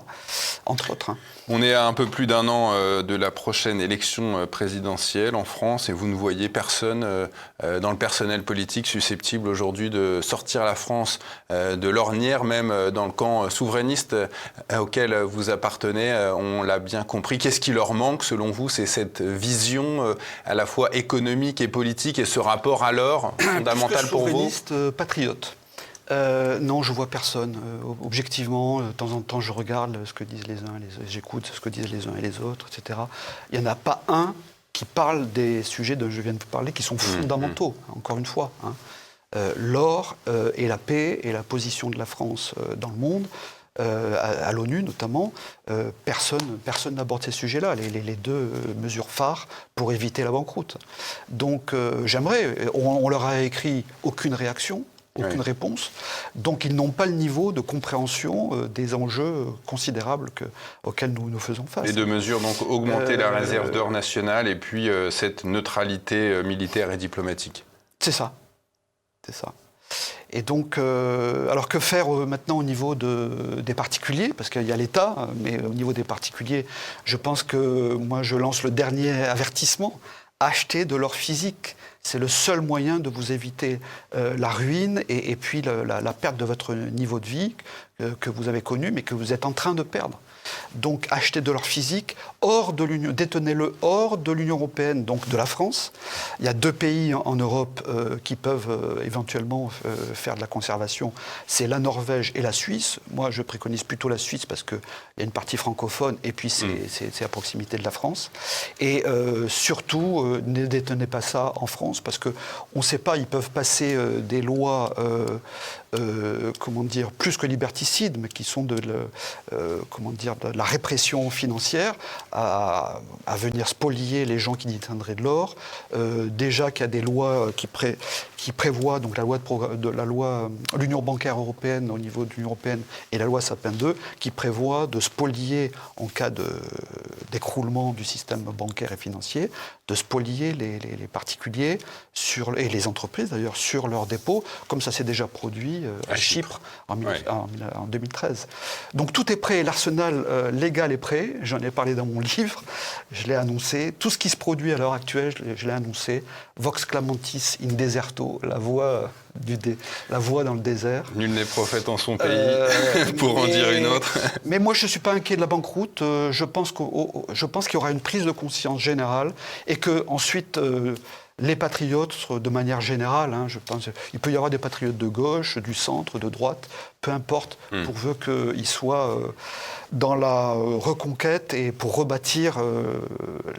entre autres. Hein. On est à un peu plus d'1 an de la prochaine élection présidentielle en France et vous ne voyez personne dans le personnel politique susceptible aujourd'hui de sortir la France de l'ornière, même dans le camp souverainiste auquel vous appartenez. On l'a bien compris. Qu'est-ce qui leur manque, selon vous? C'est cette vision à la fois économique et politique et ce rapport à l'or fondamental pour vous? Patriote. Non, je vois personne. Objectivement, de temps en temps, je regarde ce que disent les uns, j'écoute ce que disent les uns et les autres, etc. Il n'y en a pas un qui parle des sujets dont je viens de vous parler, qui sont fondamentaux, encore une fois. Hein. L'or et la paix et la position de la France dans le monde, à l'ONU notamment, personne n'aborde ces sujets-là, les deux mesures phares pour éviter la banqueroute. Donc j'aimerais, on leur a écrit aucune réaction, aucune réponse, donc ils n'ont pas le niveau de compréhension des enjeux considérables auxquels nous faisons face. Les deux mesures, donc augmenter la réserve d'or nationale et puis cette neutralité militaire et diplomatique. C'est ça, c'est ça. Et donc, alors que faire maintenant au niveau des particuliers? Parce qu'il y a l'État, mais au niveau des particuliers, je pense que moi je lance le dernier avertissement. Achetez de l'or physique. C'est le seul moyen de vous éviter la ruine et puis la perte de votre niveau de vie que vous avez connu, mais que vous êtes en train de perdre. Donc achetez de l'or physique hors de l'Union, détenez-le hors de l'Union européenne, donc de la France. Il y a 2 pays en Europe qui peuvent éventuellement faire de la conservation, c'est la Norvège et la Suisse. Moi, je préconise plutôt la Suisse parce qu'il y a une partie francophone et puis c'est à proximité de la France. Et surtout, ne détenez pas ça en France parce qu'on ne sait pas, ils peuvent passer des lois, comment dire, plus que liberticides, mais qui sont de la répression financière à venir spolier les gens qui détiendraient de l'or. Déjà qu'il y a des lois qui prévoient, donc l'Union bancaire européenne au niveau de l'Union européenne et la loi Sapin 2, qui prévoit de spolier en cas d'écroulement du système bancaire et financier, de spolier les particuliers et les entreprises d'ailleurs sur leurs dépôts, comme ça s'est déjà produit à Chypre en 2013. Donc tout est prêt, l'arsenal légal est prêt, j'en ai parlé dans mon livre, je l'ai annoncé, tout ce qui se produit à l'heure actuelle, je l'ai annoncé, Vox clamantis in deserto, la voix dans le désert. Nul n'est prophète en son pays, pour en dire une autre. Mais moi, je ne suis pas inquiet de la banqueroute. Je pense qu'il y aura une prise de conscience générale et que ensuite les patriotes, de manière générale, je pense, il peut y avoir des patriotes de gauche, du centre, de droite, peu importe, pourvu qu'ils soient dans la reconquête et pour rebâtir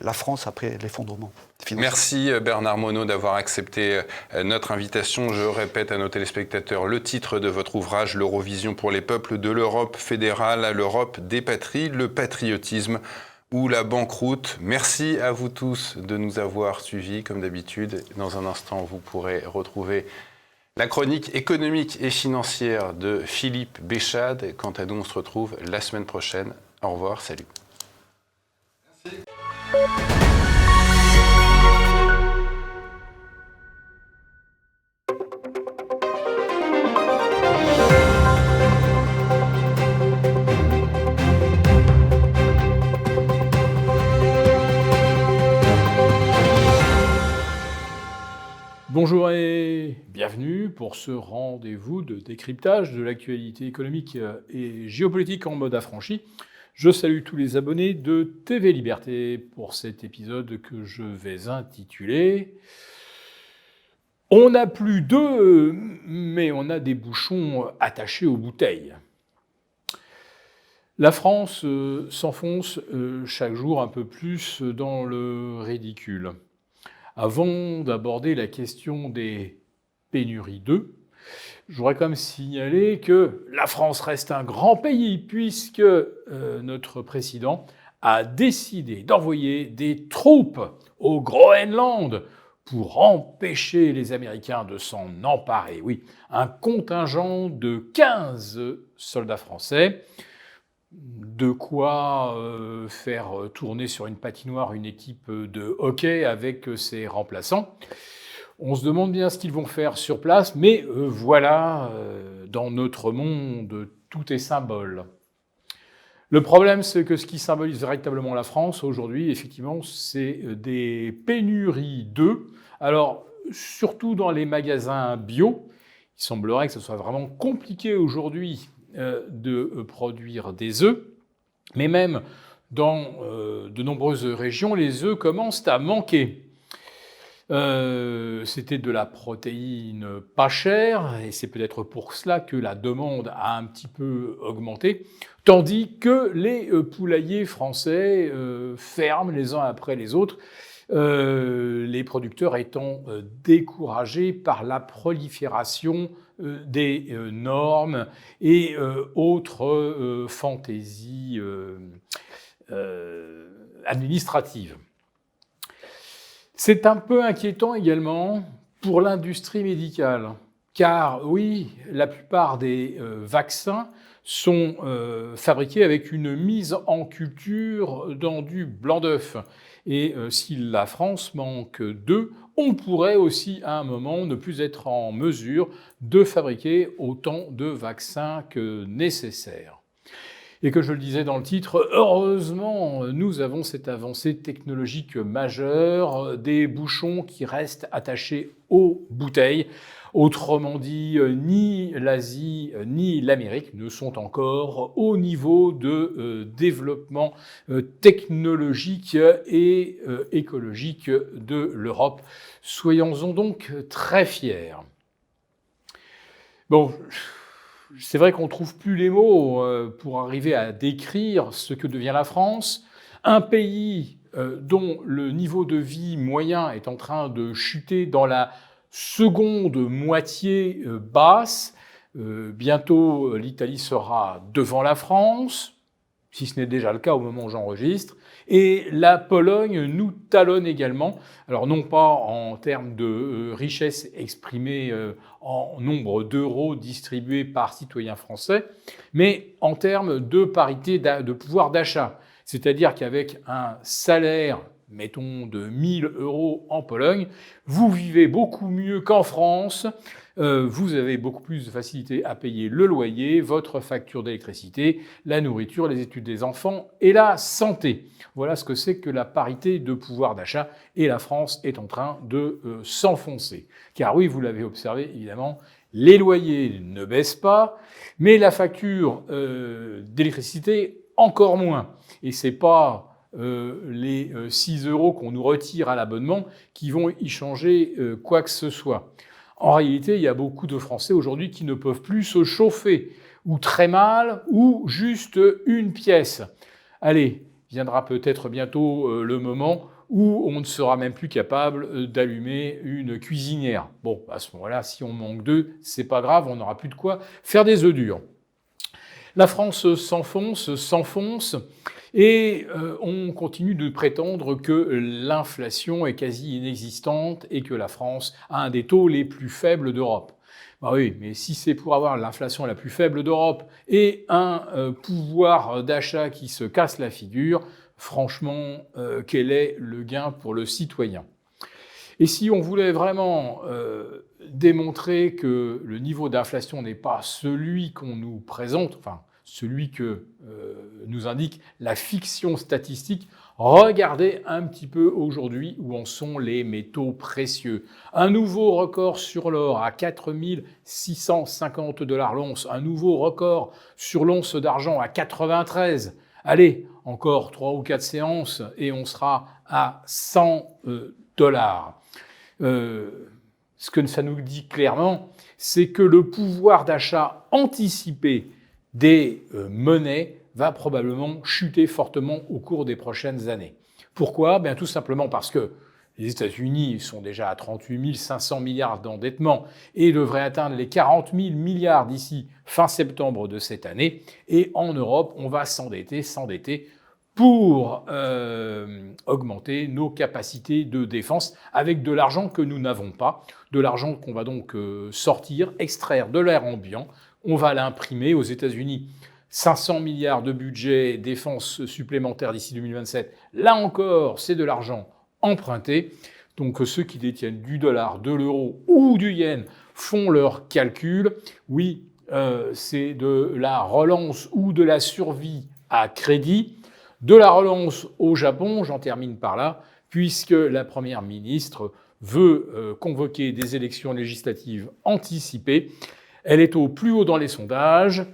la France après l'effondrement. Merci Bernard Monod d'avoir accepté notre invitation. Je répète à nos téléspectateurs le titre de votre ouvrage, l'Eurovision pour les peuples de l'Europe fédérale à l'Europe des patries, le patriotisme ou la banqueroute. Merci à vous tous de nous avoir suivis comme d'habitude. Dans un instant, vous pourrez retrouver La chronique économique et financière de Philippe Béchade. Quant à nous, on se retrouve la semaine prochaine. Au revoir, salut. Merci. Bonjour et bienvenue pour ce rendez-vous de décryptage de l'actualité économique et géopolitique en mode affranchi. Je salue tous les abonnés de TV Liberté pour cet épisode que je vais intituler « On n'a plus d'œufs, mais on a des bouchons attachés aux bouteilles ». La France s'enfonce chaque jour un peu plus dans le ridicule. Avant d'aborder la question des pénuries d'œufs, je voudrais quand même signaler que la France reste un grand pays puisque notre président a décidé d'envoyer des troupes au Groenland pour empêcher les Américains de s'en emparer. Oui, un contingent de 15 soldats français. De quoi faire tourner sur une patinoire une équipe de hockey avec ses remplaçants. On se demande bien ce qu'ils vont faire sur place, mais voilà, dans notre monde, tout est symbole. Le problème, c'est que ce qui symbolise véritablement la France aujourd'hui, effectivement, c'est des pénuries d'œufs. Alors, surtout dans les magasins bio, il semblerait que ce soit vraiment compliqué aujourd'hui de produire des œufs, mais même dans de nombreuses régions, les œufs commencent à manquer. C'était de la protéine pas chère, et c'est peut-être pour cela que la demande a un petit peu augmenté, tandis que les poulaillers français ferment les uns après les autres, les producteurs étant découragés par la prolifération des normes et autres fantaisies administratives. C'est un peu inquiétant également pour l'industrie médicale, car oui, la plupart des vaccins sont fabriqués avec une mise en culture dans du blanc d'œuf. Et si la France manque d'œufs, on pourrait aussi à un moment ne plus être en mesure de fabriquer autant de vaccins que nécessaire. Et que je le disais dans le titre, heureusement, nous avons cette avancée technologique majeure, des bouchons qui restent attachés aux bouteilles. Autrement dit, ni l'Asie ni l'Amérique ne sont encore au niveau de développement technologique et écologique de l'Europe. Soyons-en donc très fiers. Bon, c'est vrai qu'on ne trouve plus les mots pour arriver à décrire ce que devient la France, un pays dont le niveau de vie moyen est en train de chuter dans la seconde moitié basse. Bientôt, l'Italie sera devant la France, si ce n'est déjà le cas au moment où j'enregistre. Et la Pologne nous talonne également. Alors non pas en termes de richesse exprimée en nombre d'euros distribués par citoyens français, mais en termes de parité de pouvoir d'achat. C'est-à-dire qu'avec un salaire, mettons, de 1 000 € en Pologne, vous vivez beaucoup mieux qu'en France, vous avez beaucoup plus de facilité à payer le loyer, votre facture d'électricité, la nourriture, les études des enfants et la santé. Voilà ce que c'est que la parité de pouvoir d'achat, et la France est en train de s'enfoncer. Car oui, vous l'avez observé évidemment, les loyers ne baissent pas, mais la facture d'électricité encore moins. Et c'est pas les 6 € qu'on nous retire à l'abonnement qui vont y changer quoi que ce soit. En réalité, il y a beaucoup de Français aujourd'hui qui ne peuvent plus se chauffer, ou très mal, ou juste une pièce. Allez, viendra peut-être bientôt le moment où on ne sera même plus capable d'allumer une cuisinière. Bon, à ce moment-là, si on manque d'œufs, c'est pas grave, on n'aura plus de quoi faire des œufs durs. La France s'enfonce, et on continue de prétendre que l'inflation est quasi inexistante et que la France a un des taux les plus faibles d'Europe. Bah oui, mais si c'est pour avoir l'inflation la plus faible d'Europe et un pouvoir d'achat qui se casse la figure, franchement, quel est le gain pour le citoyen? Et si on voulait vraiment démontrer que le niveau d'inflation n'est pas celui qu'on nous présente, enfin celui que nous indique la fiction statistique, regardez un petit peu aujourd'hui où en sont les métaux précieux. Un nouveau record sur l'or à 4 650 $ l'once, un nouveau record sur l'once d'argent à 93. Allez, encore 3 ou 4 séances et on sera à 100 $. Ce que ça nous dit clairement, c'est que le pouvoir d'achat anticipé des monnaies va probablement chuter fortement au cours des prochaines années. Pourquoi? Bien, tout simplement parce que les États-Unis sont déjà à 38 500 milliards d'endettement et devraient atteindre les 40 000 milliards d'ici fin septembre de cette année. Et en Europe, on va s'endetter pour augmenter nos capacités de défense avec de l'argent que nous n'avons pas, de l'argent qu'on va donc sortir, extraire de l'air ambiant. On va l'imprimer aux États-Unis. 500 milliards de budget défense supplémentaire d'ici 2027. Là encore, c'est de l'argent emprunté. Donc ceux qui détiennent du dollar, de l'euro ou du yen font leurs calculs. Oui, c'est de la relance ou de la survie à crédit. De la relance au Japon, j'en termine par là, puisque la Première ministre veut convoquer des élections législatives anticipées. Elle est au plus haut dans les sondages.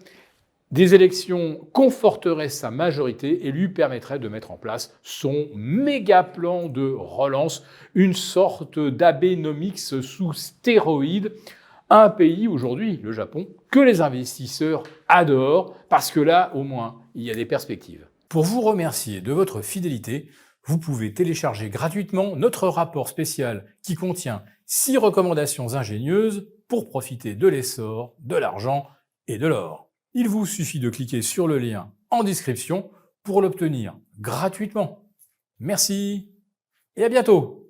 Des élections conforteraient sa majorité et lui permettraient de mettre en place son méga plan de relance, une sorte d'Abenomics sous stéroïdes. Un pays aujourd'hui, le Japon, que les investisseurs adorent parce que là, au moins, il y a des perspectives. Pour vous remercier de votre fidélité, vous pouvez télécharger gratuitement notre rapport spécial qui contient 6 recommandations ingénieuses pour profiter de l'essor, de l'argent et de l'or. Il vous suffit de cliquer sur le lien en description pour l'obtenir gratuitement. Merci et à bientôt!